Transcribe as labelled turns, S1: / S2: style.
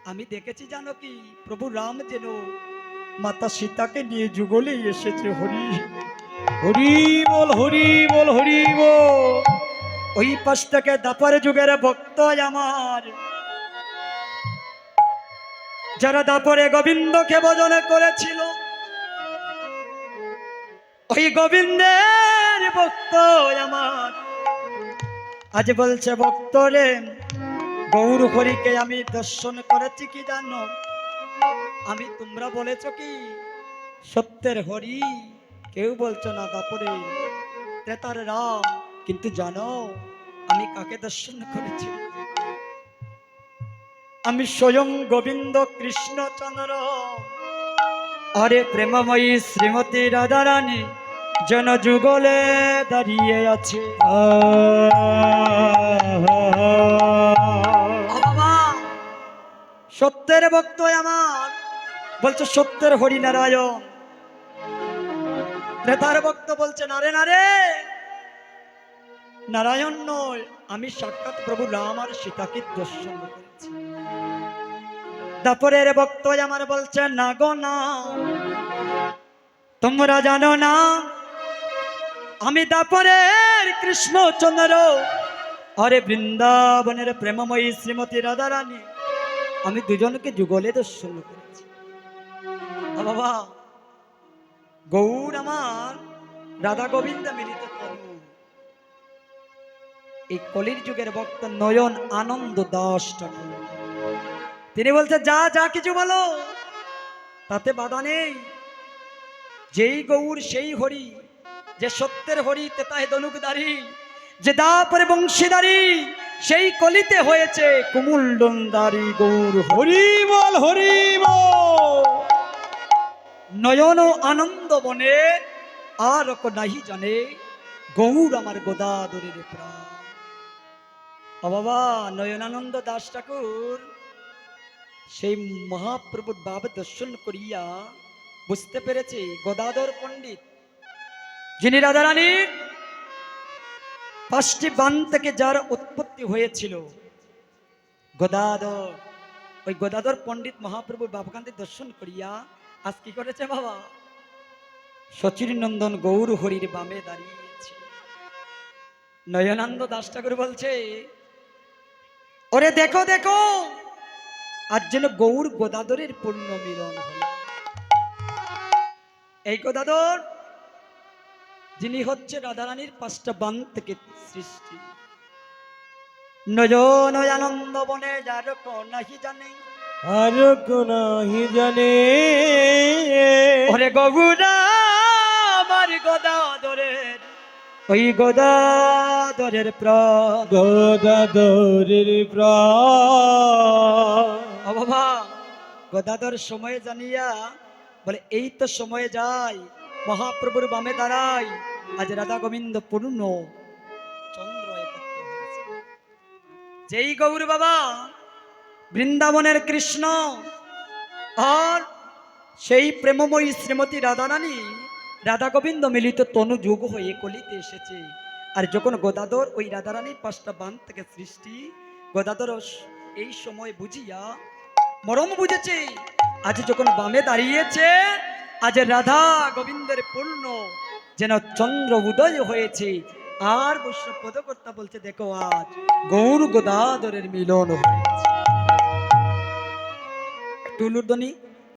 S1: আমি দেখেছি জানো কি, প্রভু রাম যেন মাতা সীতাকে নিয়ে যুগলে এসেছে। হরি
S2: হরি বল, হরি বল, হরি বল।
S1: ওই পাশ থেকে দাপর যুগের ভক্ত আমার, যারা দাপরে গোবিন্দকে ভজন করেছিল, ওই গোবিন্দের ভক্ত আমার আজ বলছে, ভক্ত রে গৌর হরিকে আমি দর্শন করেছি কি জানো? আমি তোমরা বলেছ কি সত্যের হরি, কেউ বলছো না দাপরে ত্রেতার রাম, কিন্তু জানো আমি কাকে দর্শন করেছি? আমি স্বয়ং গোবিন্দ কৃষ্ণচন্দ্র, আরে প্রেমময়ী শ্রীমতী রাধারানী জন যুগলে দাঁড়িয়ে আছে। বাবা সত্যের ভক্ত আমার বলছে সত্যের হরিনারায়ণ, ত্রেতার ভক্ত বলছে নারে নারে নারায়ণ নয়, আমি সাক্ষাৎ প্রভু রাম আর সীতাকে দর্শন করেছি। দাপরের ভক্ত আমার বলছে না গো না, তোমরা জানো না আমি দাপরের কৃষ্ণচন্দ্র, আরে বৃন্দাবনের প্রেমময়ী শ্রীমতী রাধারানী, আমি দুজনকে যুগলে দর্শন করেছি। বাবা গৌর আমার রাধা গোবিন্দ মিলিত তনু, এই কলির যুগের ভক্ত নয়ন আনন্দ দাস ঠাকুর, তিনি বলছে যা যা কিছু বলো তাতে বাধা নেই, যেই গৌর সেই হরি, যে সত্যের হরি তেতায় ধনুকধারী, যে দাপরে বংশীধারী, সেই কলিতে হয়েছে কুমুলডনধারী গৌর হরি
S2: বল, হরি বল।
S1: নয়ন আনন্দ বনে আর কো নাহি জানে, গৌর আমার গোদাধরের প্রাণ। ও বাবা নয়নানন্দ দাস ঠাকুর সেই মহাপ্রভুর ভাব দর্শন করিয়া বুঝতে পেরেছে গদাধর পণ্ডিত, যিনি রাধারানীর 5টি বান থেকে যার উৎপত্তি হয়েছিল গদাধর, ওই গদাধর পণ্ডিত মহাপ্রভুর বাবকান্তি দর্শন করিয়া আজ কি করেছে বাবা? সচির নন্দন গৌর হরির বামে দাঁড়িয়েছে। নয়নানন্দ দাস ঠাকুর বলছে ওরে দেখো দেখো, আজ যেন গৌর গদাধরের পূর্ণ মিলন হল। এই গদাধর যিনি হচ্ছে রাধারানীর 5টা বান থেকে সৃষ্টি, নয়ন আনন্দ বনে যার কো নাহি জানে,
S2: আর কোনাহি জানে,
S1: ওরে গৌরা আমার গদাধরের, ওই গদাধরের প্রাণ,
S2: গদাধরের প্রাণ।
S1: ও বাবা গদাধর সময় জানিয়া বলে এই তো সময়ে যাই, মহাপ্রভুর বামে দাঁড়াই, আজ রাধা গোবিন্দ পূর্ণ চন্দ্র একত্র হয়েছে। যেই গৌর বাবা বৃন্দাবনের কৃষ্ণ আর সেই প্রেমময়ী শ্রীমতী রাধারানী রাধা গোবিন্দ মিলিত তনু যুগ হয়ে কলিতে এসেছে। আর যখন গদাধর ওই রাধারানীর 5টা বান থেকে সৃষ্টি, গদাধর এই সময় বুঝিয়া মরম বুঝেছে, আজ যখন বামে দাঁড়িয়েছে, আজ রাধা গোবিন্দের পূর্ণ যেন চন্দ্র উদয় হয়েছে। আর বৈষ্ণব পদকর্তা বলছে দেখো আজ গৌর গদাধরের মিলন হয়েছে। টুলুর ধ্বনি